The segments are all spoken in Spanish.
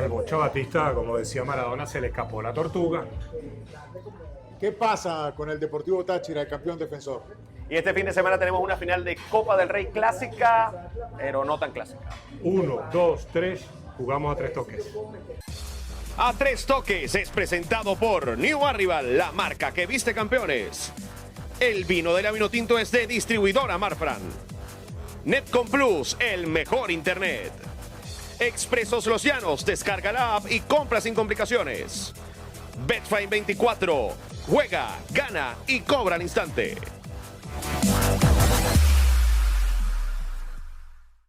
Al Bocho Batista, como decía Maradona, se le escapó la tortuga. ¿Qué pasa con el Deportivo Táchira, el campeón defensor? Y este fin de semana tenemos una final de Copa del Rey clásica, pero no tan clásica. 1, 2, 3, jugamos a 3 toques. A 3 toques es presentado por New Arrival, la marca que viste campeones. El vino de la Vinotinto es de distribuidora Marfran. Netcom Plus, el mejor internet. Expresos Los Llanos, descarga la app y compra sin complicaciones. Betfine 24, juega, gana y cobra al instante.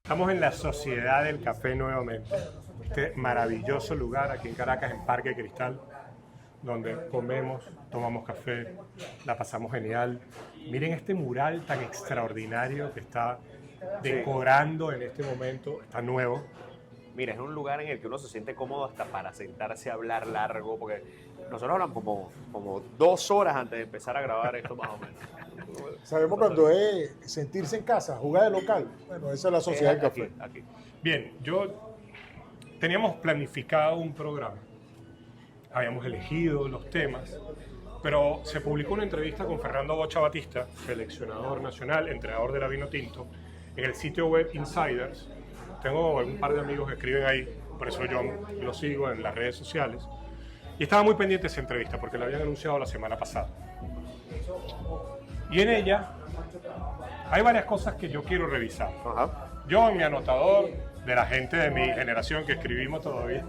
Estamos en la Sociedad del Café nuevamente. Este maravilloso lugar aquí en Caracas, en Parque Cristal, donde comemos, tomamos café, la pasamos genial. Miren este mural tan extraordinario que está decorando en este momento, está nuevo. Mira, es un lugar en el que uno se siente cómodo hasta para sentarse a hablar largo, porque nosotros hablamos como 2 horas antes de empezar a grabar esto más o menos. Sabemos cuando es sentirse en casa, jugar de local. Bueno, esa es la Sociedad del Café. Aquí. Bien, teníamos planificado un programa, habíamos elegido los temas, pero se publicó una entrevista con Fernando Bocha Batista, seleccionador nacional, entrenador de la Vinotinto, en el sitio web Insiders. Tengo un par de amigos que escriben ahí, por eso yo lo sigo en las redes sociales. Y estaba muy pendiente de esa entrevista porque la habían anunciado la semana pasada. Y en ella hay varias cosas que yo quiero revisar. Ajá. Yo en mi anotador, de la gente de mi generación que escribimos todavía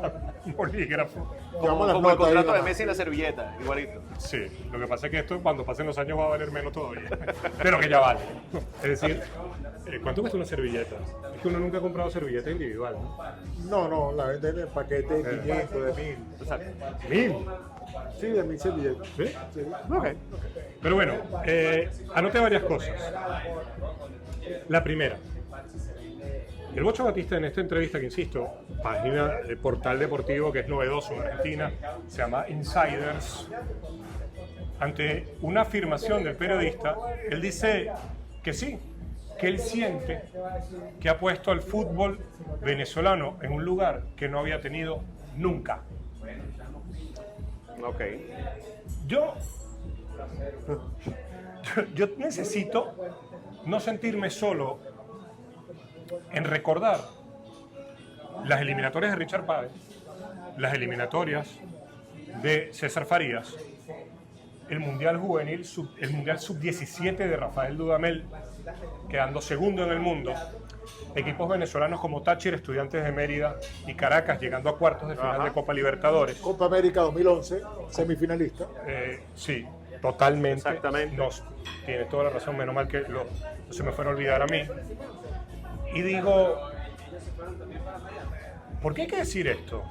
un bolígrafo. Llevamos las Como el notas ahí, contrato de ¿no? Messi en la servilleta, igualito. Sí, lo que pasa es que esto cuando pasen los años va a valer menos todavía, pero que ya vale. Es decir, ¿cuánto cuesta una servilleta? Es que uno nunca ha comprado servilleta individual, ¿no? No, la venden en paquete de 500, de 1000. Exacto. 1000. Sí, de 1000 servilletas. ¿Sí? Sí. Ok. Pero bueno, anoté varias cosas. La primera, el Bocho Batista en esta entrevista, que insisto, página de portal deportivo que es novedoso en Argentina, se llama Insiders, ante una afirmación del periodista, él dice que sí, que él siente que ha puesto al fútbol venezolano en un lugar que no había tenido nunca. Ok. Yo necesito no sentirme solo en recordar las eliminatorias de Richard Páez, las eliminatorias de César Farías, el Mundial Juvenil, el Mundial Sub-17 de Rafael Dudamel, quedando segundo en el mundo, equipos venezolanos como Táchira, Estudiantes de Mérida y Caracas llegando a cuartos de final de Copa Libertadores. Copa América 2011, semifinalista. Sí, totalmente. Exactamente. Tiene toda la razón, menos mal que no se me fuera a olvidar a mí. Y digo, ¿por qué hay que decir esto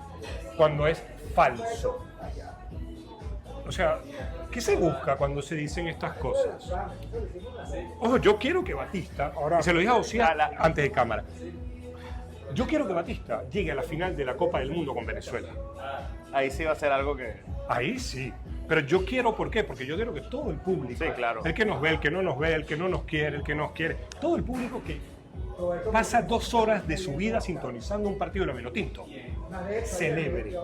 cuando es falso? O sea, ¿qué se busca cuando se dicen estas cosas? Ojo, yo quiero que Batista, y se lo dije a Osía antes de cámara, yo quiero que Batista llegue a la final de la Copa del Mundo con Venezuela. Ahí sí va a ser algo que... Ahí sí. Pero yo quiero, ¿por qué? Porque yo quiero que todo el público, Sí, claro. el que nos ve, el que no nos ve, el que no nos quiere, el que nos quiere, todo el público que pasa 2 horas de su vida sintonizando un partido de la Vinotinto, celebre.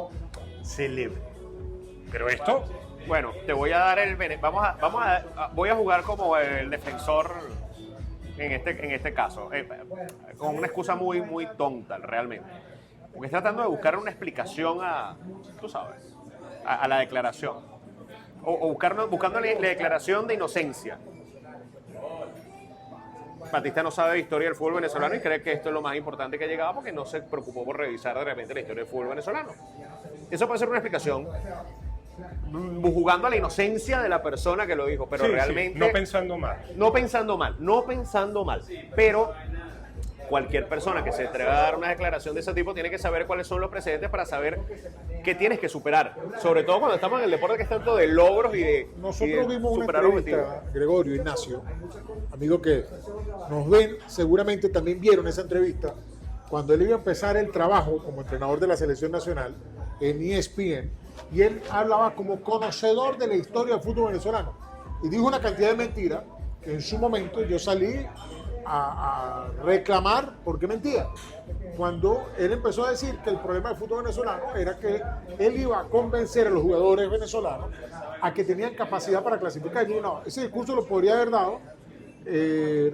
Pero esto, Bueno, te voy a dar el voy a jugar como el defensor en este caso, con una excusa muy tonta realmente. Porque estoy tratando de buscar una explicación tú sabes, a la declaración. O buscando la declaración de inocencia. Batista no sabe de historia del fútbol venezolano y cree que esto es lo más importante que ha llegado porque no se preocupó por revisar de repente la historia del fútbol venezolano. Eso puede ser una explicación jugando a la inocencia de la persona que lo dijo, pero sí, realmente... no pensando mal. No pensando mal, pero cualquier persona que se atreva a dar una declaración de ese tipo tiene que saber cuáles son los precedentes para saber qué tienes que superar, sobre todo cuando estamos en el deporte que es tanto de logros y de Nosotros vimos una superar entrevista, objetivos. Gregorio, Ignacio, amigo que nos ven, seguramente también vieron esa entrevista, cuando él iba a empezar el trabajo como entrenador de la selección nacional en ESPN, y él hablaba como conocedor de la historia del fútbol venezolano, y dijo una cantidad de mentiras que en su momento yo salí a reclamar porque mentía. Cuando él empezó a decir que el problema del fútbol venezolano era que él iba a convencer a los jugadores venezolanos a que tenían capacidad para clasificar. Y no, ese discurso lo podría haber dado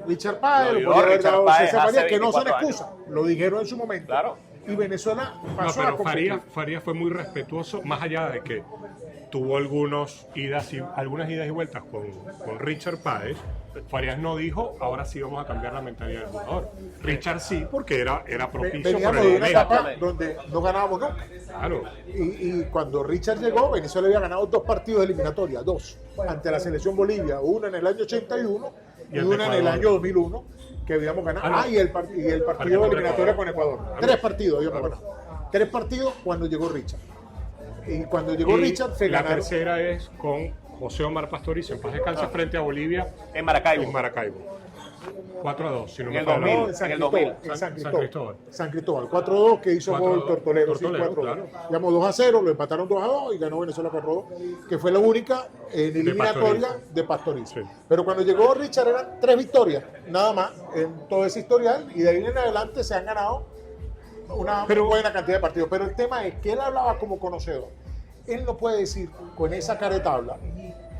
Richard Páez, lo podría haber dado César Farías, que no son excusas, lo dijeron en su momento. Claro. Y Venezuela pasó No, a pero competir. Farías fue muy respetuoso, más allá de que tuvo algunas idas y vueltas con Richard Páez. Farías no dijo, ahora sí vamos a cambiar la mentalidad del jugador. Richard sí, porque era propicio por Veníamos el de una momento. etapa donde no ganábamos nunca. Claro. Y cuando Richard llegó, Venezuela había ganado 2 partidos de eliminatoria, 2, ante la selección Bolivia, una en el año 81 y una en el año 2001, que habíamos ganado. Y el partido de eliminatoria con Ecuador. 3 partidos habíamos ganado. 3 partidos cuando llegó Richard. Y cuando llegó Richard, se la ganaron. tercera es con José Omar Pastorizo en paz descanse frente a Bolivia En Maracaibo. en Maracaibo. 4-2, si no En me el falla. 2000. No, en San en el Cristóbal. 2000. En San San Cristóbal. Cristóbal. San Cristóbal. 4-2 que hizo 4-2, gol Tortolero. Sí, Tortolero, 4-2. claro. Llamó 2-0, lo empataron 2-2 y ganó Venezuela 4-2, que fue la única en eliminatoria de Pastorizo. Sí. Pero cuando llegó Richard eran 3 victorias, nada más, en todo ese historial, y de ahí en adelante se han ganado una buena cantidad de partidos. Pero el tema es que él hablaba como conocedor. Él no puede decir con esa cara de tabla,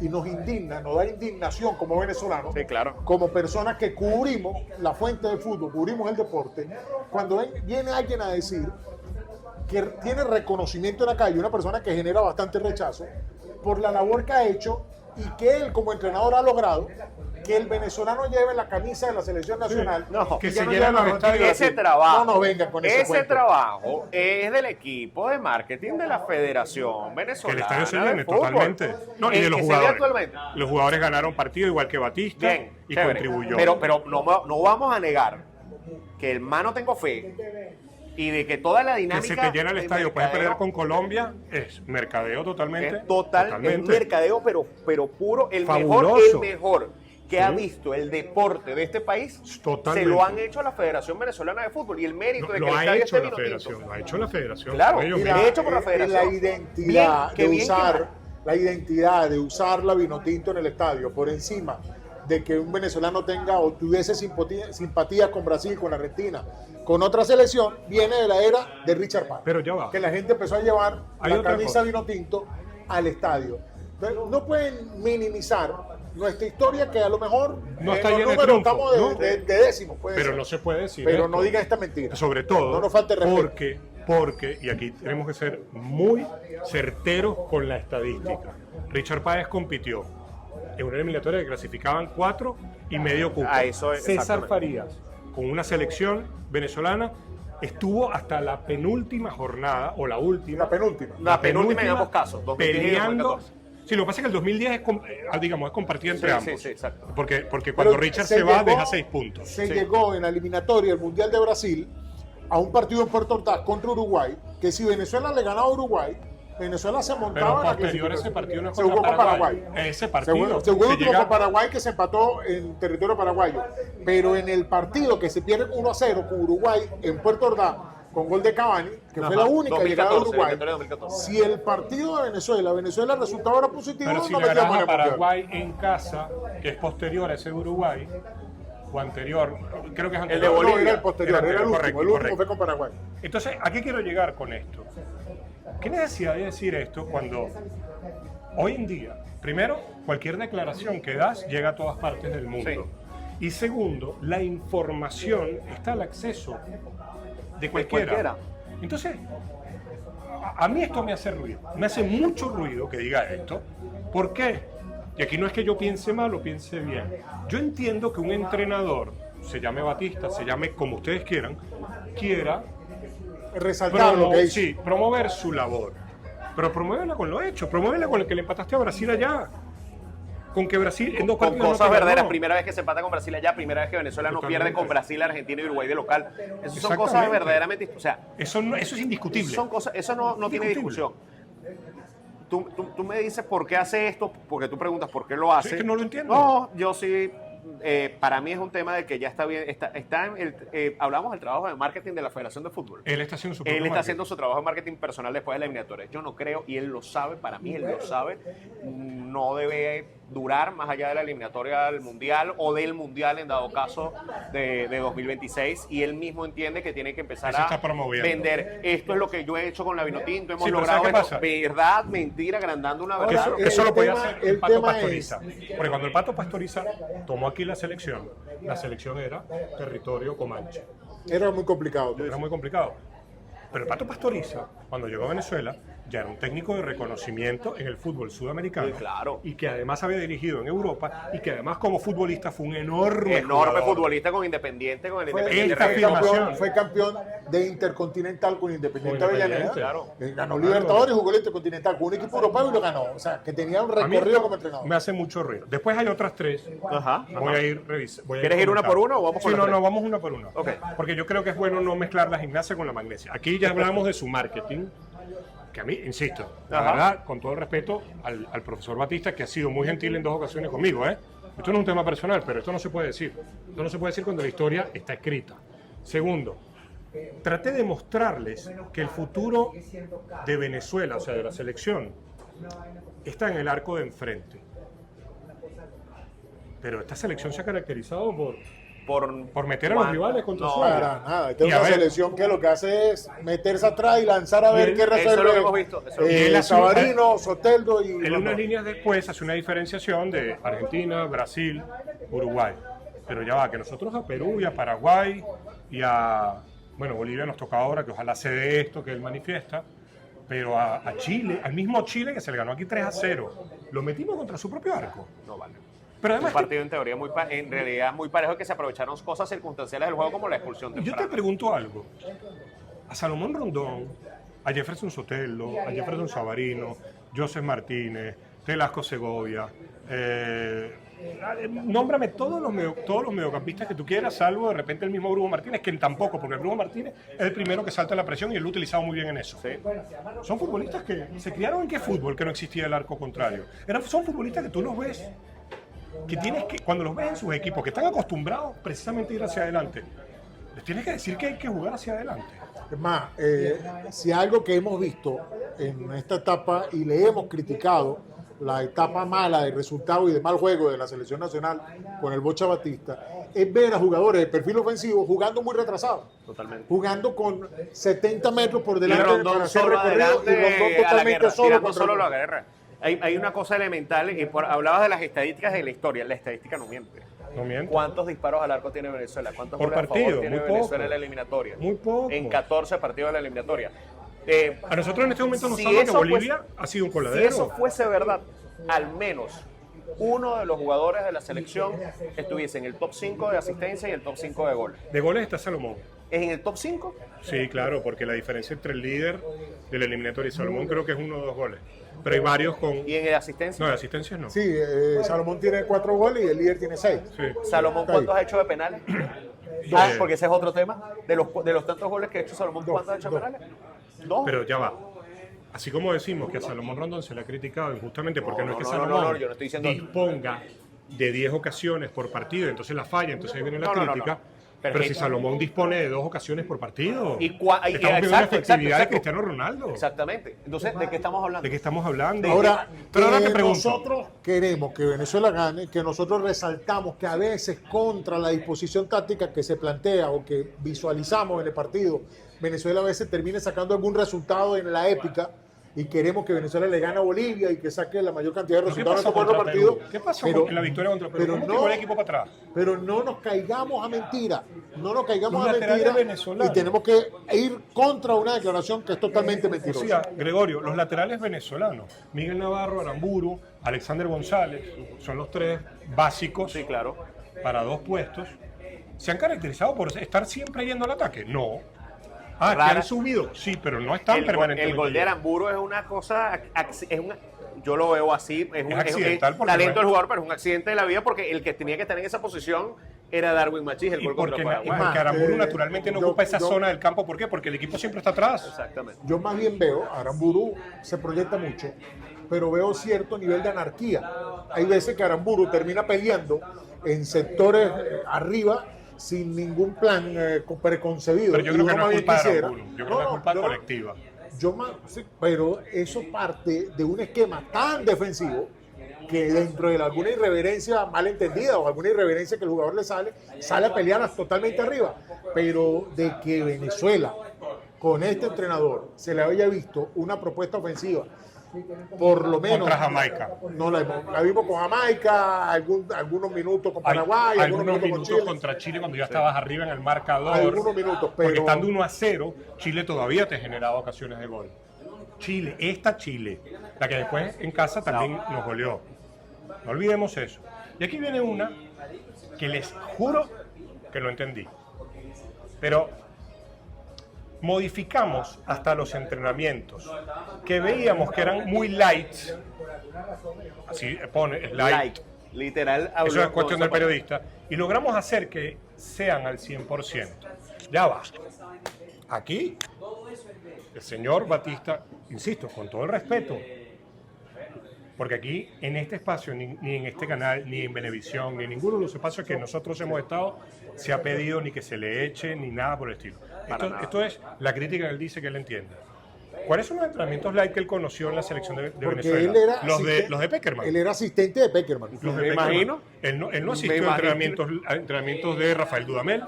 y nos indigna, nos da indignación como venezolanos, Sí, claro. como personas que cubrimos la fuente del fútbol, cubrimos el deporte, cuando viene alguien a decir que tiene reconocimiento en la calle, una persona que genera bastante rechazo por la labor que ha hecho y que él como entrenador ha logrado que el venezolano lleve la camisa de la selección nacional. No, que y ya se no llenan lleve la los bandera estadios. así. Ese trabajo, No nos vengan con ese ese cuento. trabajo es del equipo de marketing de la Federación Que el Venezolana. estadio se de llene Fútbol. totalmente. No, y El de los que se ve jugadores. actualmente. Los jugadores ganaron partido igual que Batista Bien, y chévere. contribuyó. Pero no vamos a negar que el mano tengo fe y de que toda la que dinámica se te llena el de estadio, puedes perder mercadeo con Colombia, es mercadeo totalmente. es totalmente mercadeo, pero puro, el Fabuloso. mejor que ha visto el deporte de este país, Totalmente. se lo han hecho a la Federación Venezolana de Fútbol y el mérito de que Lo el ha estadio hecho esté la vino tinto. federación, lo ha hecho la federación. Claro, Ellos y mismos. de hecho por la federación. La identidad Bien, qué de bien que usar va. la identidad de usar la Vinotinto en el estadio por encima de que un venezolano tenga o tuviese simpatía con Brasil, con Argentina, con otra selección, viene de la era de Richard Páez. Pero ya va. Que la gente empezó a llevar Hay la otra camisa cosa. Vinotinto al estadio. Entonces, no pueden minimizar nuestra historia, que a lo mejor No está en llena los de números triunfos, estamos ¿no? de décimos, puede Pero ser. no se puede decir Pero esto. no diga esta mentira. Sobre todo No nos falte respeto. porque, y aquí tenemos que ser muy certeros con la estadística. Richard Páez compitió en una eliminatoria que clasificaban 4 y medio cupos. Eso es, César exactamente. Farías, con una selección venezolana, estuvo hasta la penúltima jornada, o la última. La penúltima. La penúltima en ambos casos, 2010 y peleando. 2014. Sí, lo que pasa es que el 2010 es, digamos, es compartido entre Sí, ambos. sí, exacto. Porque cuando Pero Richard se va, llegó- deja 6 puntos. Se Sí. llegó en la eliminatoria del Mundial de Brasil a un partido en Puerto Ordaz contra Uruguay, que si Venezuela le ganaba a Uruguay, Venezuela se Pero montaba en la posterior clasificación. ese partido no es Se jugó contra con Paraguay. Paraguay. Ese partido. Se jugó se llega- con Paraguay, que se empató en territorio paraguayo. Pero en el partido que se pierde 1-0 con Uruguay en Puerto Ordaz, con gol de Cavani, que fue la única 2014, llegada de Uruguay. eliminatoria 2014. Si el partido de Venezuela el resultado era positivo, Pero si no le ganas metíamos en a el Mundial. Paraguay en casa, que es posterior a ese de Uruguay, o anterior, creo que es anterior. El de No, Bolivia. era el posterior, era el último. correcto, El último correcto. fue con Paraguay. Entonces, ¿a qué quiero llegar con esto? ¿Qué necesidad de decir esto cuando hoy en día, primero, cualquier declaración que das llega a todas partes del mundo? Sí. Y segundo, la información está al acceso de cualquiera. cualquiera. Entonces, a mí esto me hace ruido. Me hace mucho ruido que diga esto. ¿Por qué? Y aquí no es que yo piense mal o piense bien. Yo entiendo que un entrenador, se llame Batista, se llame como ustedes quieran, quiera Resaltar lo que hizo. sí, promover su labor. Pero promuévela con lo hecho, promuévela con el que le empataste a Brasil allá. Con que Brasil en dos Con partidos no cosas te ganó. verdaderas, primera vez que se empata con Brasil allá, primera vez que Venezuela no Totalmente. pierde con Brasil, Argentina y Uruguay de local. Esas son cosas Exactamente. verdaderamente, o sea, Eso es indiscutible. son cosas, eso no tiene Indiscutible. discusión. Tú me dices por qué hace esto, porque tú preguntas por qué lo hace. Sí, es que no lo entiendo. No, yo sí, para mí es un tema de que ya está bien, está en hablamos del trabajo de marketing de la Federación de Fútbol. Él está haciendo su Él propio está marketing. haciendo su trabajo de marketing personal después de la eliminatoria. Yo no creo, y él lo sabe, para mí él lo sabe, no debe durar más allá de la eliminatoria del Mundial o del Mundial en dado caso de 2026, y él mismo entiende que tiene que empezar Eso a está promoviendo. vender. Esto es lo que yo he hecho con la Vinotinto, hemos Sí, pero logrado ¿sabes qué esto. pasa? Verdad, mentira, agrandando una Que verdad. eso lo podía tema- hacer el el Pato tema es- Pastoriza. Porque cuando el Pato Pastoriza tomó aquí la selección era territorio comanche. Era muy complicado. Era muy complicado. Pero el Pato Pastoriza, cuando llegó a Venezuela, ya era un técnico de reconocimiento en el fútbol sudamericano. Sí, claro. Y que además había dirigido en Europa y que además como futbolista fue un enorme Enorme jugador. futbolista con Independiente, con el Fue, Independiente. esta Reguero. afirmación. fue campeón de Intercontinental con Independiente Con Avellaneda. Independiente, claro. Ganó Libertadores y jugó el Intercontinental con un equipo europeo y lo ganó. O sea, que tenía un A mí recorrido esto como entrenador. me hace mucho ruido. Después hay otras tres. Ajá. Voy a ir revisando. ¿Quieres ir una por una o vamos con Sí, las no, tres? no, vamos una por una. Ok. Porque yo creo que es bueno no mezclar la gimnasia con la magnesia. Aquí ya hablamos de su marketing, que a mí, insisto, la Ajá. verdad, con todo el respeto al profesor Batista, que ha sido muy gentil en 2 ocasiones conmigo, ¿eh? Esto no es un tema personal, pero esto no se puede decir. Esto no se puede decir cuando la historia está escrita. Segundo, traté de mostrarles que el futuro de Venezuela, o sea, de la selección, está en el arco de enfrente. Pero esta selección se ha caracterizado por meter a los rivales contra No, su Para nada. Esta es Y a una ver, selección que lo que hace es meterse atrás y lanzar a Y ver él- qué eso es resuelve. lo que hemos visto, eso es lo que- Y él hace- Sabarino, Soteldo y. en unas líneas después hace una diferenciación de Argentina, Brasil, Uruguay. Pero ya va, que nosotros a Perú y a Paraguay y a, bueno, Bolivia nos toca ahora, que ojalá se dé esto que él manifiesta, pero a Chile, al mismo Chile que se le ganó aquí 3-0, lo metimos contra su propio arco. No vale. Pero Un además, partido en teoría en realidad muy parejo, que se aprovecharon cosas circunstanciales del juego como la expulsión yo te temprana. pregunto algo. A Salomón Rondón, a Jefferson Soteldo, a Jefferson Sabarino, Joseph Martínez, Telasco Segovia, nómbrame todos los mediocampistas que tú quieras, salvo de repente el mismo Brujo Martínez, que tampoco, porque el Brujo Martínez es el primero que salta la presión y él lo ha utilizado muy bien en eso. Sí. Son futbolistas que se criaron en qué fútbol, que no existía el arco contrario. Son futbolistas que tú los ves, que tienes que, cuando los ves en sus equipos, que están acostumbrados precisamente a ir hacia adelante, les tienes que decir que hay que jugar hacia adelante. Es más, si algo que hemos visto en esta etapa y le hemos criticado, la etapa mala de resultado y de mal juego de la selección nacional con el Bocha Batista, es ver a jugadores de perfil ofensivo jugando muy retrasados. Totalmente. Jugando con 70 metros por Y delante Rondón para hacer solo recorrido adelante y Rondón a la totalmente guerra, solo tirando contra solo el la gol. guerra. Hay una cosa elemental, y hablabas de las estadísticas de la historia. La estadística no miente. No miento. ¿Cuántos disparos al arco tiene Venezuela? ¿Cuántos Por goles a partido, favor tiene muy Venezuela poco. en la eliminatoria? Muy poco. En 14 partidos de la eliminatoria. A nosotros en este momento nos Si habla que eso Bolivia ha sido un Si coladero. eso fuese verdad, al menos uno de los jugadores de la selección estuviese en el top 5 de asistencia y el top 5 de goles. De goles está Salomón. ¿Es en el top 5? Sí, claro, porque la diferencia entre el líder de la eliminatoria y Salomón creo que es 1 o 2 goles. Pero hay varios con... ¿Y en el asistencia? No, de asistencias no. Sí, Salomón tiene 4 goles y el líder tiene 6. Sí. Salomón, Está ahí. ¿cuántos ha hecho de penales? Dos. Porque ese es otro tema. De los tantos goles que ha hecho Salomón, ¿cuántos ha hecho de penales? 2. Pero ya va. Así como decimos que a Salomón Rondón se le ha criticado injustamente porque no, No, es que no, Salomón no, yo no estoy diciendo- disponga de 10 ocasiones por partido, entonces la falla, entonces ahí viene la No, no, no, crítica. no. Pero Perfecto. si Salomón dispone de 2 ocasiones por partido, Y estamos viendo la exacto, efectividad de exacto. Cristiano Ronaldo. Exactamente. Entonces, ¿de qué estamos hablando? ¿De qué estamos hablando? Ahora, pero ahora te pregunto. nosotros queremos que Venezuela gane, que nosotros resaltamos que a veces contra la disposición táctica que se plantea o que visualizamos en el partido, Venezuela a veces termine sacando algún resultado en la épica y queremos que Venezuela le gane a Bolivia y que saque la mayor cantidad de ¿Qué resultados en pasó estos 4 contra partidos. Perú? ¿Qué pasó Pero- con la victoria contra Perú? pero ¿Cómo no- quedó el equipo para atrás? Pero no nos caigamos a mentira, no nos caigamos Los a laterales mentira venezolanos. y tenemos que ir contra una declaración que es totalmente O mentirosa. sea, Gregorio, los laterales venezolanos, Miguel Navarro, Aramburu, Alexander González, son los 3 básicos Sí, claro. para 2 puestos. ¿Se han caracterizado por estar siempre yendo al ataque? No. Ah, que Rara. han subido, sí, pero no están permanentemente. El gol de yendo. Aramburu es una cosa, yo lo veo así, es accidental porque talento no del es- jugador, pero es un accidente de la vida porque el que tenía que estar en esa posición era Darwin Machís, el Y gol contra porque, Paraguay. porque Aramburu naturalmente no yo- ocupa esa yo- zona del campo. ¿Por qué? Porque el equipo siempre está atrás. Exactamente. Yo más bien veo, Aramburu se proyecta mucho, pero veo cierto nivel de anarquía. Hay veces que Aramburu termina peleando en sectores arriba sin ningún plan preconcebido. Pero yo Y creo que uno no más es bien culpa de quisiera- Aramburu. Yo creo que es culpa yo no- colectiva. sí, pero eso parte de un esquema tan defensivo que dentro de alguna irreverencia mal entendida o alguna irreverencia que el jugador le sale a pelear totalmente arriba. Pero de que Venezuela, con este entrenador, se le haya visto una propuesta ofensiva, por lo menos. Contra Jamaica. No la vimos con Jamaica, algunos minutos con Paraguay, algunos minutos con Chile. contra Chile cuando ya estabas arriba en el marcador. Algunos minutos, pero. Porque estando 1-0, Chile todavía te generaba ocasiones de gol. Chile, la que después en casa también nos goleó. No olvidemos eso. Y aquí viene una que les juro que no entendí. Pero modificamos hasta los entrenamientos que veíamos que eran muy light. Así pone, es light. Literal. Eso es cuestión del periodista. Y logramos hacer que sean al 100%. Ya va. Aquí, el señor Batista, insisto, con todo el respeto, porque aquí, en este espacio, ni en este canal, ni en Venevisión, ni en ninguno de los espacios que nosotros hemos estado, se ha pedido ni que se le eche, ni nada por el estilo. Esto es la crítica que él dice que él entiende. ¿Cuáles son los entrenamientos light que él conoció en la selección de Venezuela? Él era los de Peckerman. Él era asistente de Peckerman. Los de Me Peckerman. imagino. Él no asistió a entrenamientos de Rafael Dudamel,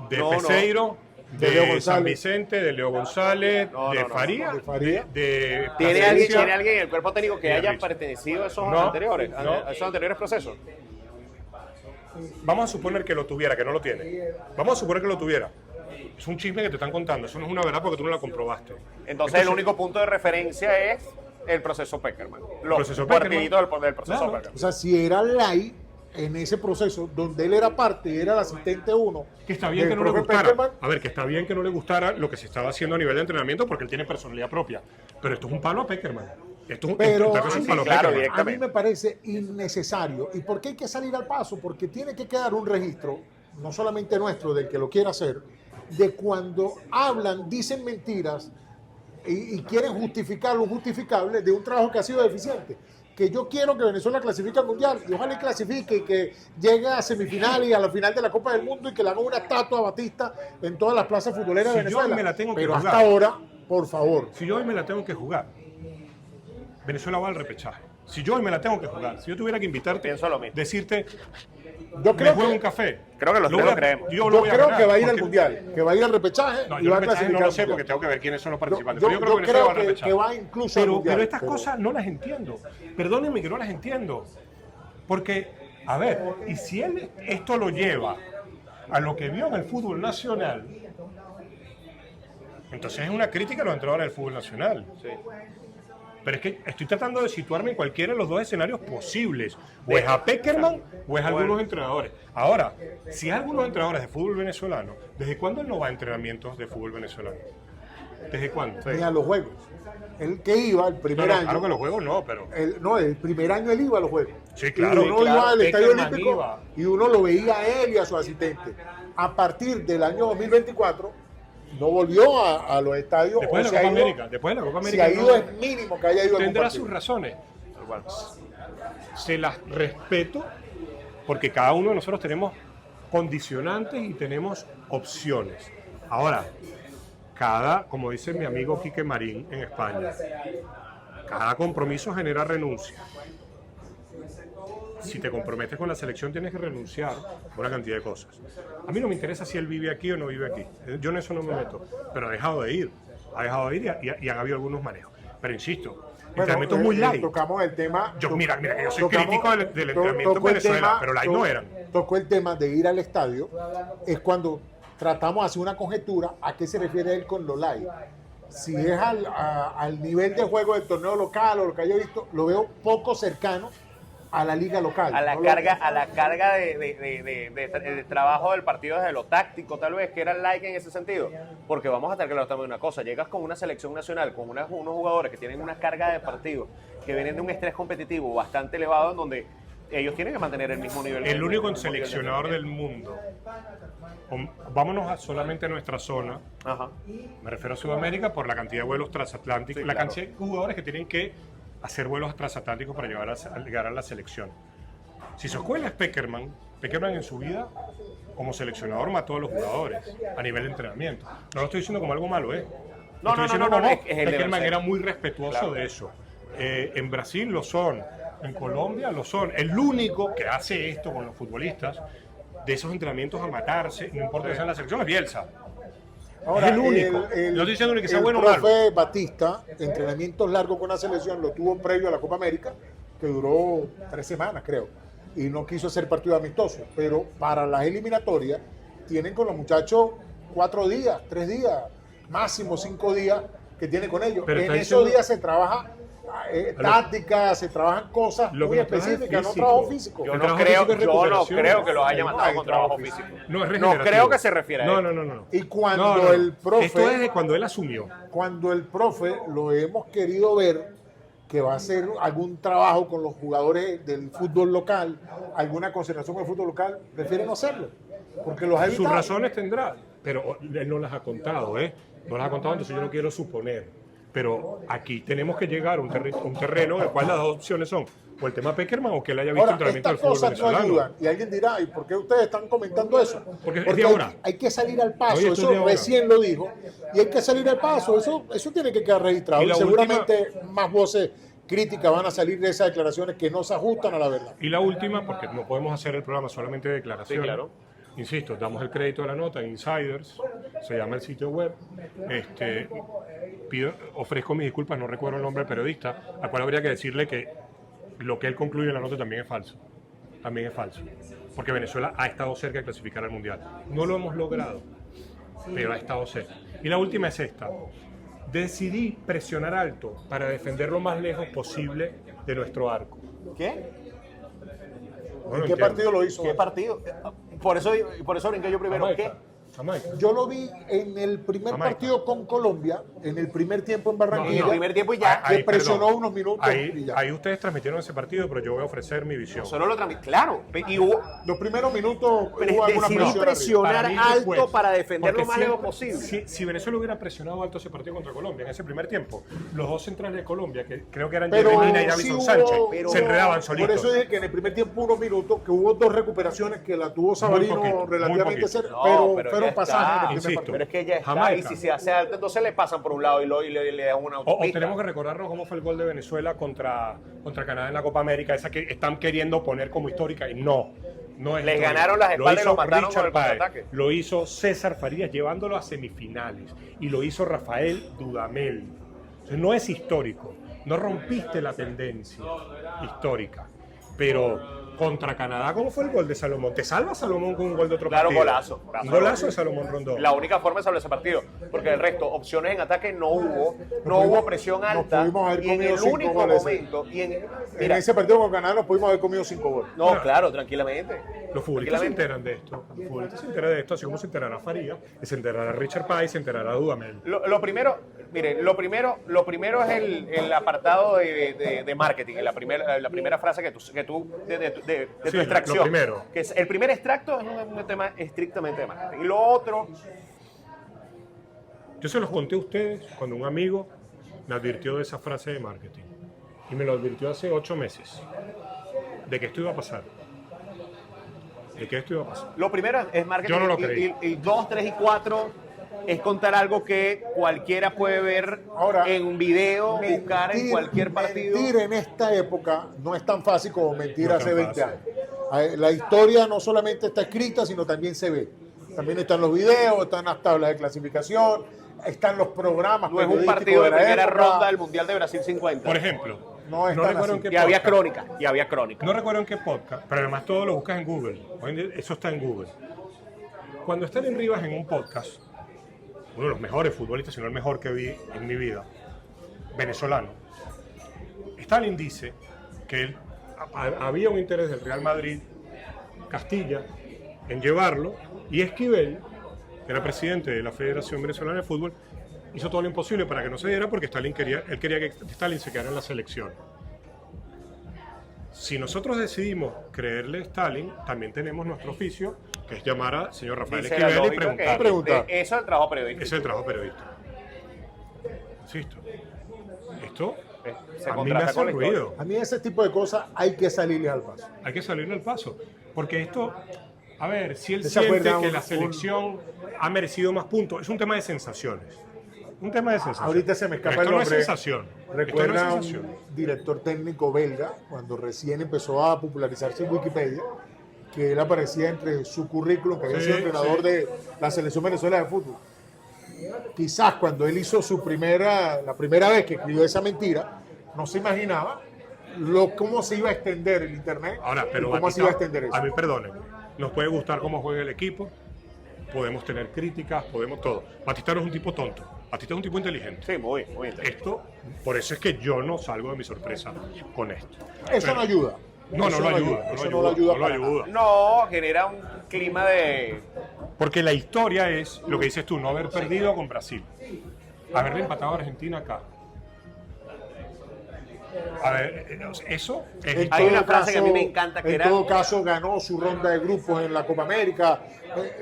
de Peseiro, De Leo de González. San Vicente, de Leo González, de Faría, De Faría. de ¿Tiene Plasencia. alguien en el cuerpo técnico que Y haya Richard. pertenecido a esos No, anteriores, no. a esos anteriores procesos? Vamos a suponer que lo tuviera, que no lo tiene. Vamos a suponer que lo tuviera. Es un chisme que te están contando, eso no es una verdad porque tú no la comprobaste. Entonces el único punto de referencia es el proceso Peckerman. Los Proceso Peckerman. partiditos del proceso Claro. Peckerman. O sea, si era light en ese proceso donde él era parte y era el asistente 1. Que está bien que no le gustara. A ver, que está bien que no le gustara lo que se estaba haciendo a nivel de entrenamiento porque él tiene personalidad propia. Pero esto es un palo a Peckerman. Esto es un, Pero esto es un palo a claro, Peckerman. a mí me parece innecesario. ¿Y por qué hay que salir al paso? Porque tiene que quedar un registro, no solamente nuestro, del que lo quiera hacer, de cuando hablan, dicen mentiras y quieren justificar lo injustificable de un trabajo que ha sido deficiente. Que yo quiero que Venezuela clasifique al Mundial y ojalá clasifique y que llegue a semifinal y a la final de la Copa del Mundo y que le hagan una estatua a Batista en todas las plazas futboleras de Si yo Venezuela. me la tengo que Pero jugar. hasta ahora, por favor. Si yo hoy me la tengo que jugar, Venezuela va al repechaje. Si yo hoy me la tengo que jugar, si yo tuviera que invitarte, Pienso lo mismo. decirte, Yo me creo juego que, un café. Creo que los tres voy lo creemos. Yo yo lo voy a creo ganar, que va a ir al porque- Mundial, que va a ir al repechaje No, y yo va a el repechaje clasificar no al lo sé Mundial. porque tengo que ver quiénes son los participantes. Yo- pero yo yo creo que Venezuela va al creo repechaje. que va incluso al Mundial, pero estas pero- cosas no las entiendo. Perdónenme que no las entiendo. Porque, a ver, y si él esto lo lleva a lo que vio en el fútbol nacional, entonces es una crítica a los entrenadores del fútbol nacional. Pero es que estoy tratando de situarme en cualquiera de los dos escenarios posibles. O es a Peckerman o es a algunos entrenadores. Ahora, si es a algunos entrenadores de fútbol venezolano, ¿desde cuándo él no va a entrenamientos de fútbol venezolano? ¿Desde cuándo? Ni a los juegos. Él que iba el primer No, año. claro que los juegos no, pero... El primer año él iba a los juegos. Sí, claro, Y uno claro, iba al Estadio Peckerman Olímpico iba. y uno lo veía a él y a su asistente. A partir del año 2024, no volvió a los estadios. Después o de se la ha Copa ido- América, después de la Copa Si América... ha ido no- es mínimo que haya ido a algún tendrá partido. sus razones. Se las respeto porque cada uno de nosotros tenemos condicionantes y tenemos opciones. Ahora, como dice mi amigo Quique Marín en España, cada compromiso genera renuncia. Si te comprometes con la selección tienes que renunciar a una cantidad de cosas. A mí no me interesa si él vive aquí o no vive aquí. Yo en eso no me meto. Pero ha dejado de ir. Y han habido algunos manejos. Pero insisto, entrenamientos muy light. Tocamos el tema. Mira, que yo soy crítico del entrenamiento en Venezuela, pero light no eran. Tocó el tema de ir al estadio. Es cuando tratamos de hacer una conjetura a qué se refiere él con lo light. Si es al nivel de juego del torneo local o lo que haya visto, lo veo poco cercano a la liga local. A la No carga de trabajo del partido desde lo táctico, tal vez, que era el like en ese sentido. Porque vamos a tener que hablar también de una cosa. Llegas con una selección nacional, con unos jugadores que tienen una carga de partido, que vienen de un estrés competitivo bastante elevado, en donde ellos tienen que mantener el mismo nivel. El único seleccionador del mundo. Vámonos solamente a nuestra zona. Ajá. Me refiero a Sudamérica por la cantidad de vuelos transatlánticos, Sí, la claro. cantidad de jugadores que tienen que hacer vuelos transatlánticos para llegar a la selección. Si su escuela es Peckerman en su vida como seleccionador mató a los jugadores a nivel de entrenamiento. No lo estoy diciendo como algo malo, ¿eh? No, Estoy diciendo no, como es el deber Peckerman ser. era muy respetuoso Claro. de eso. En Brasil lo son. En Colombia lo son. El único que hace esto con los futbolistas, de esos entrenamientos a matarse, no importa que sea en la selección, es Bielsa. Ahora, es el único. No estoy diciendo ni que sea el bueno o malo. profe Batista, entrenamientos largos con la selección, lo tuvo previo a la Copa América, que duró 3 semanas, creo, y no quiso hacer partido amistoso. Pero para las eliminatorias, tienen con los muchachos 4 días, 3 días, máximo 5 días que tiene con ellos. Pero en está esos diciendo- días se trabaja tácticas, se trabajan cosas Lo muy que no trabaja es específicas, no físico. trabajo físico. Yo El no trabajo creo, físico es yo no recuperación. creo que los haya No mandado hay con trabajo trabajo físico. físico. No, es No regenerativo. creo que se refiera a No, eso. no. Y cuando el profe- Esto es de cuando él asumió. Cuando el profe lo hemos querido ver que va a hacer algún trabajo con los jugadores del fútbol local, alguna concentración con el fútbol local, prefiere no hacerlo, porque los ha Sus evitado. razones tendrá, pero él no las ha contado, ¿eh? No las ha contado, entonces yo no quiero suponer. Pero aquí tenemos que llegar a un terreno en el cual las dos opciones son o el tema Peckerman o que él haya visto Ahora, entrenamiento estas del fútbol cosas no venezolano. ayudan. Y alguien dirá, ¿y por qué ustedes están comentando eso? Porque es de ahora. hay que salir al paso, Oye, esto es eso de ahora. recién lo dijo. Y hay que salir al paso, eso tiene que quedar registrado. Y Y la seguramente más voces críticas van a salir de esas declaraciones que no se ajustan a la verdad. Y la última, porque no podemos hacer el programa solamente de declaraciones. Sí, claro. Insisto, damos el crédito de la nota en Insiders, se llama el sitio web. Ofrezco mis disculpas, no recuerdo el nombre del periodista, al cual habría que decirle que lo que él concluye en la nota también es falso. También es falso. Porque Venezuela ha estado cerca de clasificar al Mundial. No lo hemos logrado, pero ha estado cerca. Y la última es esta. Decidí presionar alto para defender lo más lejos posible de nuestro arco. ¿Qué? No ¿En lo qué entiendo. partido lo hizo? ¿Qué partido? Por eso brinqué yo primero. Jamaica. ¿Qué? Jamaica. Yo lo vi en el primer Jamaica. partido con Colombia, en el primer tiempo en Barranquilla. En el primer tiempo y ya. que presionó perdón. unos minutos Ahí, y ya. ahí ustedes transmitieron ese partido, pero yo voy a ofrecer mi visión. Solo lo transmití. Claro. Y hubo. Los primeros minutos hubo alguna Decidí presión. presionar Para mí alto después, para defender porque lo más lejos siempre- posible. Si Venezuela hubiera presionado alto ese partido contra Colombia en ese primer tiempo, los dos centrales de Colombia, que creo que eran Pero Jeremina y sí Davison hubo- Sánchez, pero- se enredaban Por solitos. eso dije que en el primer tiempo unos minutos, que hubo 2 recuperaciones que la tuvo Sabarino poquito, muy relativamente poquito. cerca, No, pero pero fueron ya pasajes en el está. primer Insisto. partido. Pero es que ya está. Jamaica. Y si se hace alto, entonces le pasan por un lado y le dan una O autopista. tenemos que recordarnos cómo fue el gol de Venezuela contra Canadá en la Copa América, esa que están queriendo poner como histórica y no es Les histórica. ganaron las Lo espaldas y hizo los mataron Richard con el Páez, contraataque. lo hizo César Farías llevándolo a semifinales y lo hizo Rafael Dudamel. Entonces, no es histórico, no rompiste la tendencia histórica, pero contra Canadá, ¿cómo fue el gol de Salomón? ¿Te salva Salomón con un gol de otro Claro, partido? golazo. Un golazo de Salomón Rondón. La única forma de salvar ese partido, porque el resto, opciones en ataque no hubo presión alta. pudimos haber Y en comido el 5 único goles. momento, En mira, ese partido con Canadá nos pudimos haber comido 5 goles. no, claro, tranquilamente. Los futbolistas se Tranquilamente. enteran de esto. Los futbolistas se enteran de esto, así como se enterará Farías, se enterará Richard Páez, se enterará Dudamel. Lo primero, miren, lo primero es el apartado de marketing, la primera frase que tú de tu Sí, extracción. lo primero. Que es, el primer extracto es un tema estrictamente de marketing. Y lo otro, Yo se los conté a ustedes cuando un amigo me advirtió de esa frase de marketing. Y me lo advirtió hace 8 meses. De que esto iba a pasar. De que esto iba a pasar. lo primero es marketing. Yo no lo y- creí. Y 2, 3 y 4 es contar algo que cualquiera puede ver Ahora, en un video, buscar en cualquier partido. Mentir en esta época no es tan fácil como mentir No es hace tan 20 fácil. años. La historia no solamente está escrita, sino también se ve. También están los videos, están las tablas de clasificación, están los programas. No es un periodísticos partido de la primera época. ronda del Mundial de Brasil 50. Por ejemplo, No es no tan recuerdo en así. qué Y había podcast. crónica. No recuerdo en qué podcast, pero además todo lo buscas en Google. Hoy en día eso está en Google. Cuando Stalin Rivas en un podcast, uno de los mejores futbolistas, si no el mejor que vi en mi vida, venezolano, Stalin dice que había un interés del Real Madrid, Castilla, en llevarlo, y Esquivel, que era presidente de la Federación Venezolana de Fútbol, hizo todo lo imposible para que no se diera porque él quería que Stalin se quedara en la selección. Si nosotros decidimos creerle a Stalin, también tenemos nuestro oficio, que es llamar al señor Rafael Dice la Esquivel y lógica que preguntarle. Preguntar. eso es el trabajo periodístico. Ese es el trabajo periodista. Insisto. Esto Se a mí me contrasta hace con la historia. ruido. A mí ese tipo de cosas hay que salirle al paso. Hay que salirle al paso. Porque esto, a ver, si él ¿Se siente acuerda que un- la selección ha merecido más puntos, es un tema de sensaciones. Un tema de sensación. Ahorita se me escapa Pero el esto nombre. no es sensación. Esto Recuerda no a es un sensación. director técnico belga, cuando recién empezó a popularizarse en Wikipedia, que él aparecía entre su currículum, que había Sí, sido entrenador sí. de la selección Venezuela de fútbol. Quizás cuando él hizo la primera vez que escribió esa mentira, no se imaginaba cómo se iba a extender el internet Ahora, y pero cómo Batista, se iba a extender eso. a mí perdónenme, nos puede gustar cómo juega el equipo, podemos tener críticas, podemos todo. Batista no es un tipo tonto, Batista es un tipo inteligente. Sí, muy inteligente. Esto, por eso es que yo no salgo de mi sorpresa con esto. Eso Pero- no ayuda. No, Eso no lo ayuda. Eso no lo ayuda para nada. No, genera un clima de... Porque la historia es lo que dices tú, no haber perdido con Brasil, haberle empatado a Argentina acá. A ver, eso es En Hay todo una frase que a mí me encanta, que en era- todo caso ganó su ronda de grupos en la Copa América.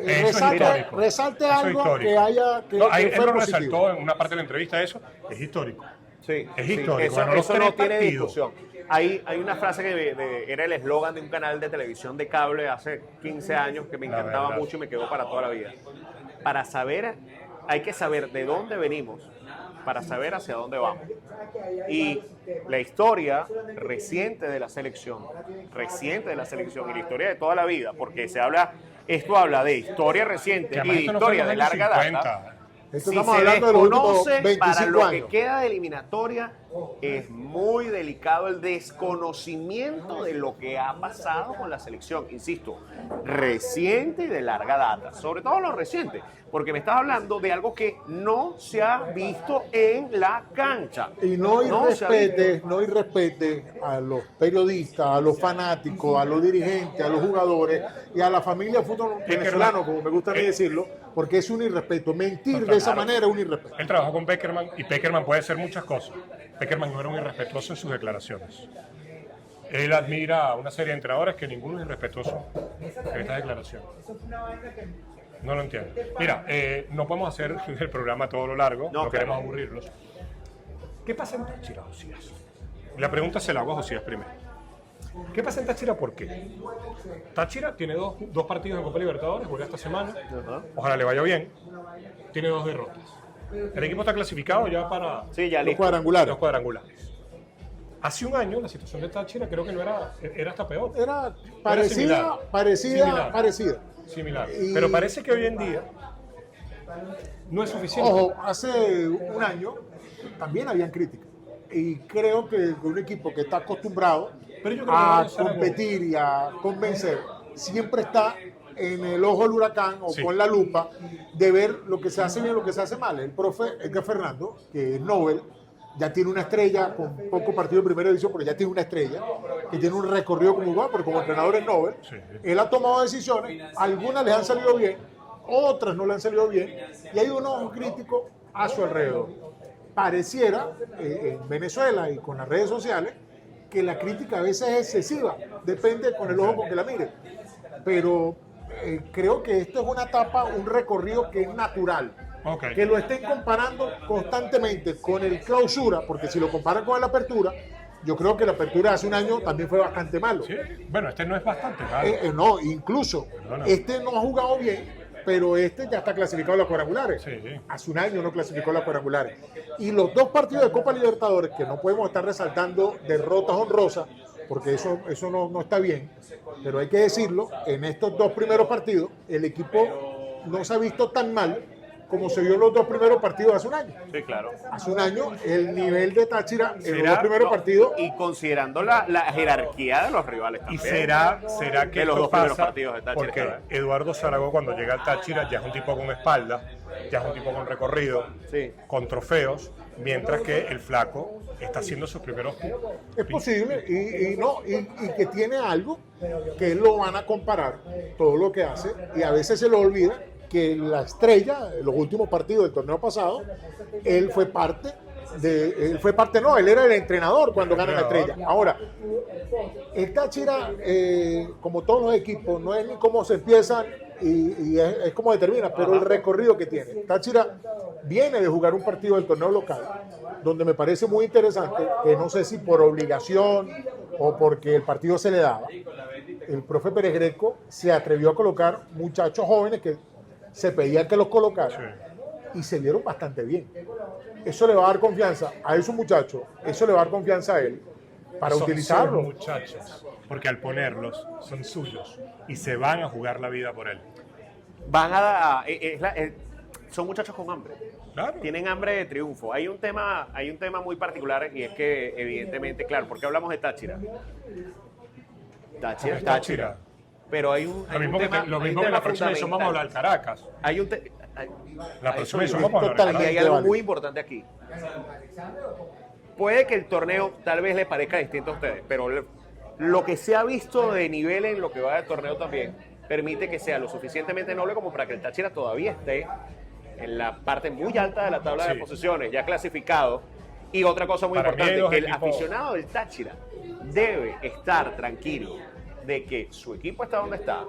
Eso es histórico. Resalte Eso es algo histórico. que haya que, No, que él fue lo positivo. resaltó en una parte de la entrevista, eso es histórico. Sí, Es sí, histórico, Eso, ganó los eso no 3 tiene partidos. discusión. Hay una frase que era el eslogan de un canal de televisión de cable hace 15 años que me La encantaba verdad. mucho y me quedó para toda la vida. Para saber, hay que saber de dónde venimos para saber hacia dónde vamos. Y la historia reciente de la selección y la historia de toda la vida, porque esto habla de historia reciente Que y además de esto no fue en historia los de años larga 50. data. Esto Si estamos se hablando de los últimos desconoce para 25 lo que años. queda de eliminatoria, es muy delicado el desconocimiento de lo que ha pasado con la selección. Insisto, reciente y de larga data. Sobre todo lo reciente, porque me estás hablando de algo que no se ha visto en la cancha. Y no se ha visto. irrespete a los periodistas, a los fanáticos, a los dirigentes, a los jugadores y a la familia del fútbol venezolano, como me gusta a mí decirlo, porque es un irrespeto. Mentir de esa manera es un irrespeto. Él trabajó con Peckerman y Peckerman puede ser muchas cosas. Peckerman no era un irrespetuoso en sus declaraciones. Él admira a una serie de entrenadores que ninguno es irrespetuoso en estas declaraciones. No lo entiendo. Mira, no podemos hacer el programa todo lo largo, no queremos aburrirlos. ¿Qué pasa en Táchira, Josías? La pregunta se la hago a Josías primero. ¿Qué pasa en Táchira? ¿Por qué? Táchira tiene dos partidos en Copa Libertadores, juega esta semana. Ojalá le vaya bien. Tiene 2 derrotas. El equipo está clasificado ya para Sí, ya Los listo. cuadrangulares. los cuadrangulares. Hace un año la situación de Táchira creo que no era hasta peor. Era similar. parecida. Similar. Y- Pero parece que hoy en día no es suficiente. Ojo, hace un año también habían críticas. Y creo que un equipo que está acostumbrado Pero yo creo que a vamos a hacer competir y a convencer, siempre está en el ojo del huracán o Sí. con la lupa de ver lo que se hace bien y lo que se hace mal. El profe Edgar Fernando, que es Nobel, ya tiene una estrella con poco partido de primera división, pero ya tiene una estrella, que tiene un recorrido como igual, porque como entrenador es Nobel. Sí. Él ha tomado decisiones, algunas les han salido bien, otras no le han salido bien, y hay unos críticos a su alrededor. Pareciera, en Venezuela y con las redes sociales, que la crítica a veces es excesiva, depende con el ojo con que la mire. Pero creo que esto es una etapa, un recorrido que es natural. Ok. Que lo estén comparando constantemente con el clausura, porque si lo comparan con la apertura, yo creo que la apertura de hace un año también fue bastante malo. Sí. Bueno, este no es bastante malo. No, incluso Perdona. este no ha jugado bien, pero este ya está clasificado a los cuadrangulares. Sí. Hace un año no clasificó a los cuadrangulares. Y los 2 partidos de Copa Libertadores, que no podemos estar resaltando derrotas honrosas, porque eso no está bien, pero hay que decirlo, en estos 2 primeros partidos, el equipo no se ha visto tan mal como se vio en los 2 primeros partidos hace un año. Sí, claro. Hace un año, el nivel de Táchira en los ¿Será? 2 primeros No, partidos y considerando la jerarquía de los rivales ¿Y también. será que De los esto 2 primeros pasa partidos de Táchira porque esta vez. Eduardo Zaragoza cuando llega al Táchira ya es un tipo con espalda, ya es un tipo con recorrido, Sí. con trofeos, mientras que el flaco está haciendo sus primeros es posible y que tiene algo que lo van a comparar todo lo que hace y a veces se le olvida que la estrella en los últimos partidos del torneo pasado él era el entrenador cuando gana la estrella. Ahora el Táchira como todos los equipos no es ni cómo se empiezan y es como determina, pero el recorrido que tiene. Táchira viene de jugar un partido del torneo local donde me parece muy interesante, que no sé si por obligación o porque el partido se le daba, el profe Pérez Greco se atrevió a colocar muchachos jóvenes que se pedían que los colocaran y se vieron bastante bien. eso le va a dar confianza a esos muchachos, eso le va a dar confianza a él para Son utilizarlo. sus muchachos, porque al ponerlos son suyos y se van a jugar la vida por él. Van a... son muchachos con hambre. Claro. Tienen hambre de triunfo. Hay un tema muy particular y es que, evidentemente, claro, ¿por qué hablamos de Táchira? Táchira. Pero hay un Lo mismo que, tema, lo hay un mismo que tema la próxima edición vamos a hablar del Caracas. Hay un La a próxima eso edición iba. vamos a hablar del Totalmente. Y hay Caracas. algo vale. muy importante aquí. Puede que el torneo tal vez le parezca distinto a ustedes, pero lo que se ha visto de nivel en lo que va del torneo también permite que sea lo suficientemente noble como para que el Táchira todavía esté en la parte muy alta de la tabla de Sí. posiciones, ya clasificado. Y otra cosa muy Para mí hay importante, dos que el equipos- aficionado del Táchira debe estar tranquilo de que su equipo está donde está,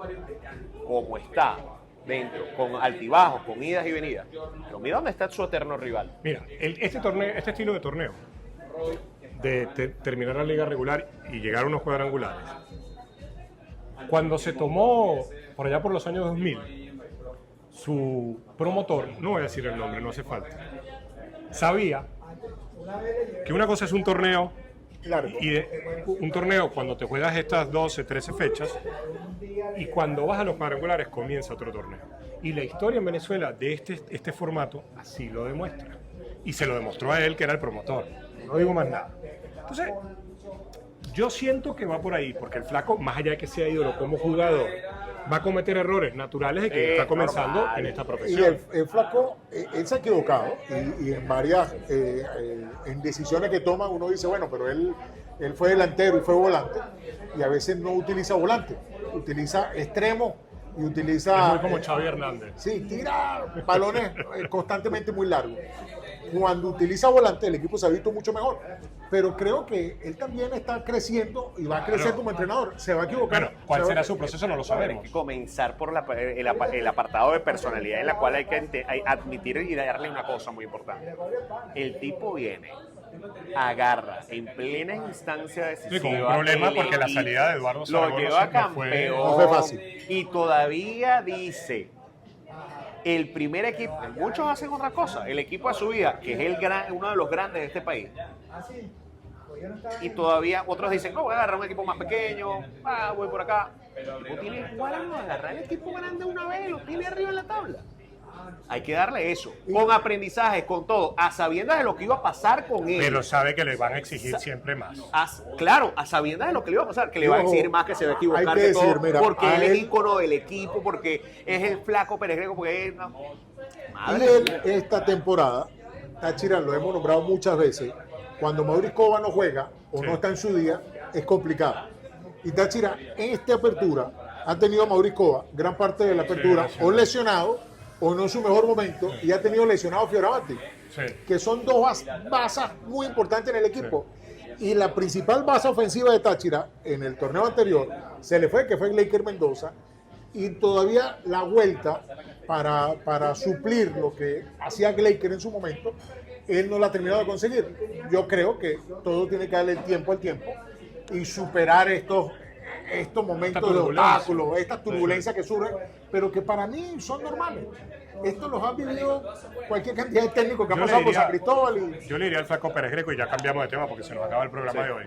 como está, dentro, con altibajos, con idas y venidas. Pero mira dónde está su eterno rival. Mira, este estilo de torneo, de terminar la liga regular y llegar a unos cuadrangulares, cuando se tomó por allá por los años 2000, su promotor, no voy a decir el nombre, no hace falta, sabía que una cosa es un torneo Largo. y un torneo cuando te juegas estas 12, 13 fechas y cuando vas a los cuadrangulares comienza otro torneo. Y la historia en Venezuela de este formato así lo demuestra. Y se lo demostró a él, que era el promotor. No digo más nada. Entonces, yo siento que va por ahí, porque el flaco, más allá de que sea ídolo como jugador, va a cometer errores naturales de que está comenzando normal. en esta Y profesión. el flaco, él se ha equivocado y en varias en decisiones que toma uno dice, bueno, pero él fue delantero y fue volante y a veces no utiliza volante, utiliza extremo y utiliza... Es muy como Xavi Hernández. Sí, tira balones constantemente muy largos. Cuando utiliza volante, el equipo se ha visto mucho mejor. Pero creo que él también está creciendo y va a crecer Claro. como entrenador. Se va a equivocar. Bueno, ¿cuál Se va- será su proceso? No lo Hay sabemos. que comenzar por el apartado de personalidad, en la cual hay que admitir y darle una cosa muy importante. El tipo viene, agarra en plena instancia decisiva. Sí, con un problema el porque la equipo, salida de Eduardo lo Zaragoza lleva no campeón. fue- no fue fácil. Y todavía dice, el primer equipo, muchos hacen otra cosa, el equipo de su vida, que es uno de los grandes de este país. Y todavía otros dicen, no, voy a agarrar un equipo más pequeño, voy por acá. El tipo tiene igual a agarrar el equipo grande una vez, lo tiene arriba en la tabla. Hay que darle eso, con aprendizaje, con todo, a sabiendas de lo que iba a pasar con él. Pero sabe que le van a exigir siempre más. Claro, a sabiendas de lo que le iba a pasar, que le va a Ojo, exigir más, que se va a equivocar, hay que de decir, todo, mira, porque a él es él- ícono del equipo, porque es el flaco Pérez Greco, porque es... no. Y Madre él, mía. esta temporada, Táchira lo hemos nombrado muchas veces, cuando Mauricio Cova no juega o Sí. no está en su día, es complicado. Y Táchira, en esta apertura, ha tenido a Mauricio Cova gran parte de la apertura, Sí, o lesionado, o no en su mejor momento, y ha tenido lesionado a Fioravanti, Sí. que son dos basas muy importantes en el equipo. Y la principal base ofensiva de Táchira en el torneo anterior se le fue, que fue Gleiker Mendoza, y todavía la vuelta para suplir lo que hacía Gleiker en su momento, él no la ha terminado de conseguir. Yo creo que todo tiene que darle el tiempo al tiempo y superar estos momentos de turbulencia. obstáculos, estas turbulencias que surgen, pero que para mí son normales. Esto los ha vivido cualquier cantidad de técnicos que ha Yo le pasado por diría- San Cristóbal y Yo le diría al flaco Pérez Greco, y ya cambiamos de tema porque se nos acaba el programa de hoy.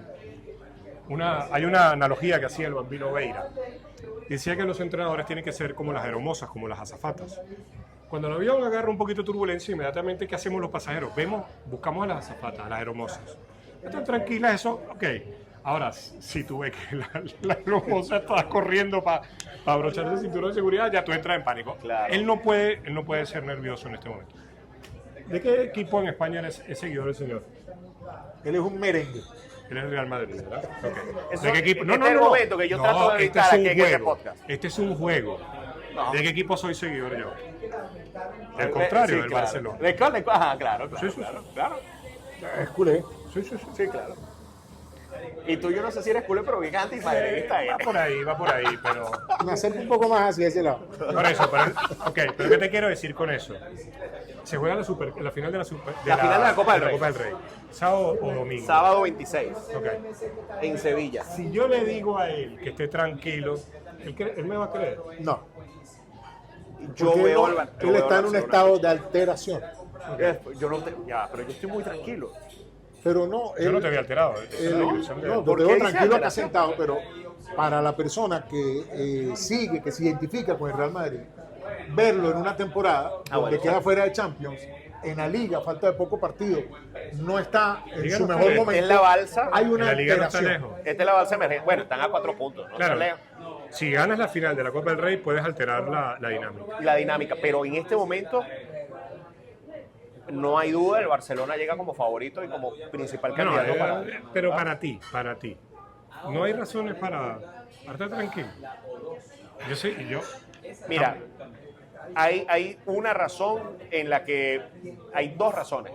Hay una analogía que hacía el Bambino Veira. Decía que los entrenadores tienen que ser como las aeromosas, como las azafatas. Cuando el avión agarra un poquito de turbulencia, inmediatamente, ¿qué hacemos los pasajeros? Buscamos a las azafatas, a las aeromosas. Están tranquilas, eso, ok. Ahora, si tú ves que la aeromosa está corriendo para abrocharse el cinturón de seguridad, ya tú entras en pánico. Claro. Él no puede ser nervioso en este momento. ¿De qué equipo en España es seguidor el señor? él es un merengue. Él es el Real Madrid, ¿verdad? Ok. Eso- ¿De qué equipo? este es el momento que yo trato de evitar este aquí es en un este juego. podcast. Este es un juego. No. ¿De qué equipo soy seguidor yo? Al contrario, Sí, del claro. Barcelona. Ajá, claro, Sí, sí, claro. Es culé. Sí, sí, sí. Sí, claro. Y tú, yo no sé si eres culé, pero bien antimadridista eres. Va por ahí, pero... Me acerco un poco más hacia ese lado. Por eso, pero ¿qué te quiero decir con eso? Se juega la final de la final de la Copa del Rey. ¿Sábado o domingo? Sábado 26, Ok. en Sevilla. Si yo le digo a él que esté tranquilo, él me va a creer. No. Yo Porque veo él, el él está en un Barcelona. estado de alteración. Yo no te- ya, pero yo estoy muy tranquilo. Pero no, Yo no te había alterado. no, ¿Por te qué veo dice tranquilo acá alteración? sentado, pero para la persona que sigue, que se identifica con el Real Madrid, verlo en una temporada donde bueno, queda claro. fuera de Champions, en la Liga, falta de poco partido, no está en Liga su no está mejor lejos. momento. En la balsa, hay En una la liga no está alteración. lejos. esta es la balsa emergente. Bueno, están a 4 puntos, ¿no? Claro, Se lea si ganas la final de la Copa del Rey, puedes alterar la dinámica. la dinámica, pero en este momento no hay duda, el Barcelona llega como favorito y como principal No, candidato para... pero para ti. No hay razones para estar tranquilo. Yo sé, y yo. Mira, hay una razón en la que hay dos razones,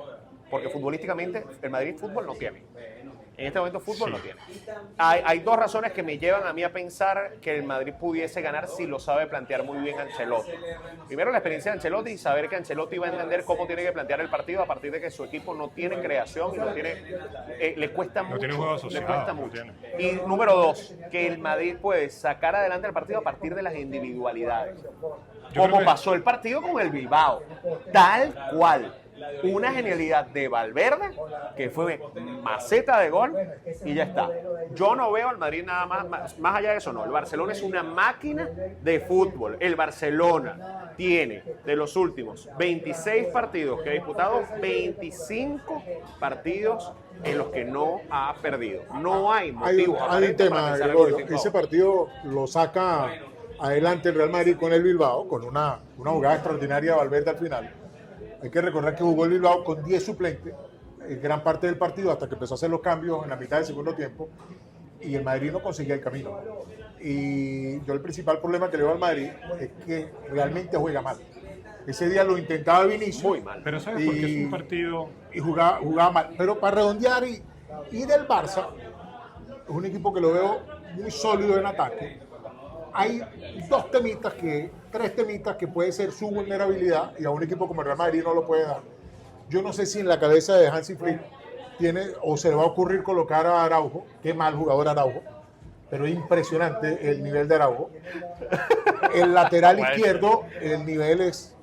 porque futbolísticamente el Madrid fútbol no tiene. En este momento fútbol Sí. no tiene. Hay dos razones que me llevan a mí a pensar que el Madrid pudiese ganar si lo sabe plantear muy bien Ancelotti. Primero la experiencia de Ancelotti y saber que Ancelotti va a entender cómo tiene que plantear el partido a partir de que su equipo no tiene creación y no tiene, le cuesta mucho. tiene juego Le asociado, cuesta no mucho. tiene. Y número dos, que el Madrid puede sacar adelante el partido a partir de las individualidades. Yo Como creo que- pasó el partido con el Bilbao. Tal cual. Una genialidad de Valverde, que fue maceta de gol, y ya está. Yo no veo al Madrid nada más allá de eso, no. El Barcelona es una máquina de fútbol. El Barcelona tiene, de los últimos 26 partidos que ha disputado, 25 partidos en los que no ha perdido. No hay Hay motivos un aparentes para tema, pensar algo Gregorio. distinto. Ese partido lo saca adelante el Real Madrid con el Bilbao, con una jugada extraordinaria de Valverde al final. Hay que recordar que jugó el Bilbao con 10 suplentes gran parte del partido hasta que empezó a hacer los cambios en la mitad del segundo tiempo y el Madrid no conseguía el camino. Y yo el principal problema que le veo al Madrid es que realmente juega mal. Ese día lo intentaba Vinicius. Muy mal. Pero ¿sabes por qué es un partido? Y jugaba mal. Pero para redondear y del Barça, es un equipo que lo veo muy sólido en ataque. Hay tres temitas que puede ser su vulnerabilidad y a un equipo como el Real Madrid no lo puede dar. Yo no sé si en la cabeza de Hansi Flick tiene o se le va a ocurrir colocar a Araujo, qué mal jugador Araujo, pero es impresionante el nivel de Araujo. El lateral Bueno. izquierdo, el nivel es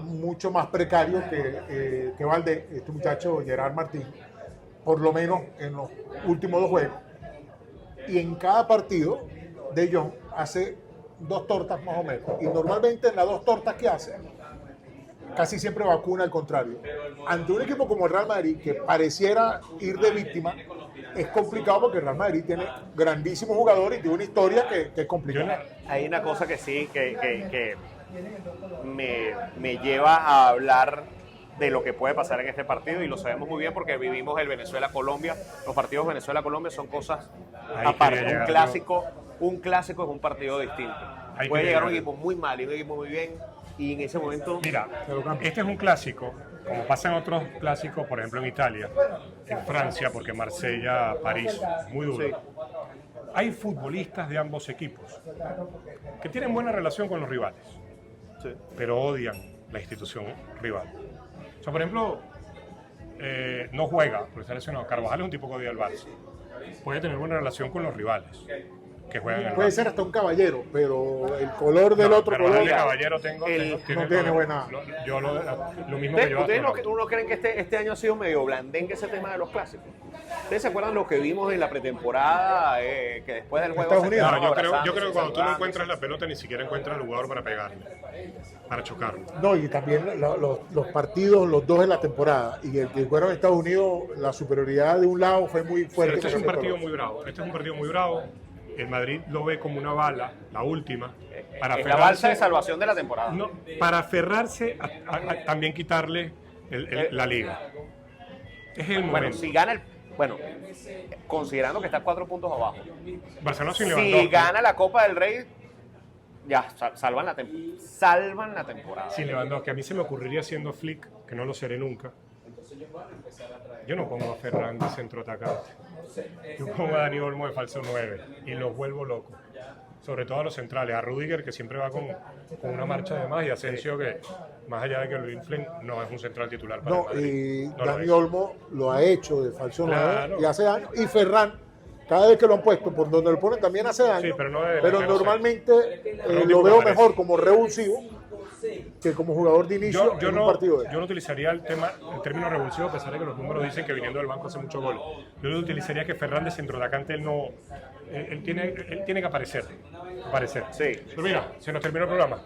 mucho más precario que Valdés, este muchacho Gerard Martín, por lo menos en los últimos 2 juegos. Y en cada partido, De Jong hace 2 tortas más o menos. Y normalmente en las 2 tortas que hace, casi siempre vacuna al contrario. Ante un equipo como el Real Madrid, que pareciera ir de víctima, es complicado porque el Real Madrid tiene grandísimos jugadores y tiene una historia que es complicada. Hay una cosa que sí, que me lleva a hablar de lo que puede pasar en este partido y lo sabemos muy bien porque vivimos el Venezuela-Colombia. Los partidos Venezuela-Colombia son cosas Ahí aparte. quería llegar Un clásico es un partido distinto. Ahí Puede quería llegar un llegar. equipo muy mal y un equipo muy bien y en ese momento... Mira, este es un clásico, como pasa en otros clásicos, por ejemplo en Italia, en Francia, porque Marsella, París, muy duro. Sí. Hay futbolistas de ambos equipos que tienen buena relación con los rivales, Sí. pero odian la institución rival. O sea, por ejemplo, no juega, porque está lesionado. Carvajal es un tipo que odia al Barça. Puede tener buena relación con los rivales que juegan en el Puede Barça. ser hasta un caballero, pero el color del No, otro Carvajal color. de caballero tengo, El- no tiene buena- lo mismo que yo. ¿Ustedes no creen que este año ha sido medio blandengue ese tema de los clásicos? ¿Ustedes se acuerdan lo que vimos en la pretemporada? Que después del juego Estados se Unidos. quedaron No, yo creo abrazándose, que cuando tú no saludando. encuentras la pelota ni siquiera encuentras el jugador para pegarle, para chocarlo. No, y también los partidos, los 2 en la temporada, y el que fueron a Estados Unidos, la superioridad de un lado fue muy Pero fuerte. este es un con partido respecto muy bravo. Este es un partido muy bravo. El Madrid lo ve como una bala, la última, para Es la balsa de aferrarse, salvación de la temporada. no, para aferrarse a también quitarle la liga. Es el Bueno, momento. si gana bueno, considerando que está 4 puntos abajo. Barcelona sin Si Lewandowski. gana la Copa del Rey, ya salvan la temporada. Sin Lewandowski. A mí se me ocurriría siendo Flick, que no lo seré nunca. Yo no pongo a Ferran de centro atacante. Yo pongo a Dani Olmo de falso 9 y los vuelvo locos. Sobre todo a los centrales, a Rudiger, que siempre va con una marcha de más, y a Asensio, que más allá de que lo inflen, no es un central titular para No, el Madrid. y No lo Dani es. Olmo lo ha hecho de falso 9 Claro. y hace años. Y Ferran, cada vez que lo han puesto, por donde lo ponen también hace daño. Sí, pero no de pero delantero normalmente un tipo lo veo que aparece. mejor como revulsivo que como jugador de inicio en un partido de yo no utilizaría el término revulsivo, a pesar de que los números dicen que viniendo del banco hace muchos goles. Yo lo utilizaría que Fernández, centroatacante, él tiene que aparecer. Sí. Pero mira, se nos terminó el programa.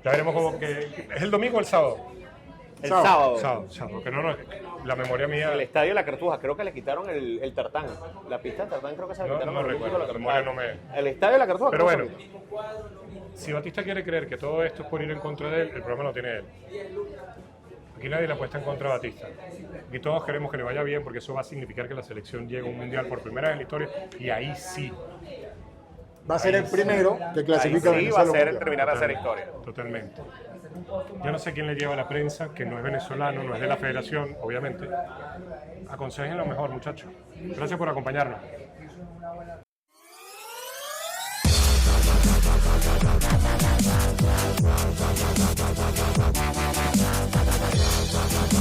Ya veremos cómo que ¿es el domingo o el sábado? El sábado. Sábado, que no, la memoria mía. El estadio de la Cartuja, creo que le quitaron el tartán. La pista del tartán creo que se la quitaron. No recuerdo, la memoria no me. El estadio de la Cartuja. Pero creo bueno, que si Batista quiere creer que todo esto es por ir en contra de él, el problema lo tiene él. Aquí nadie le apuesta en contra de Batista. Y todos queremos que le vaya bien porque eso va a significar que la selección llegue a un mundial por primera vez en la historia y ahí sí. va a ser el primero que ahí clasifica a sí va a Venezuela. ser al Mundial. terminar a hacer historia. Totalmente. Yo no sé quién le lleva a la prensa, que no es venezolano, no es de la federación, obviamente. Aconsejen lo mejor, muchachos. Gracias por acompañarnos. We'll be right back.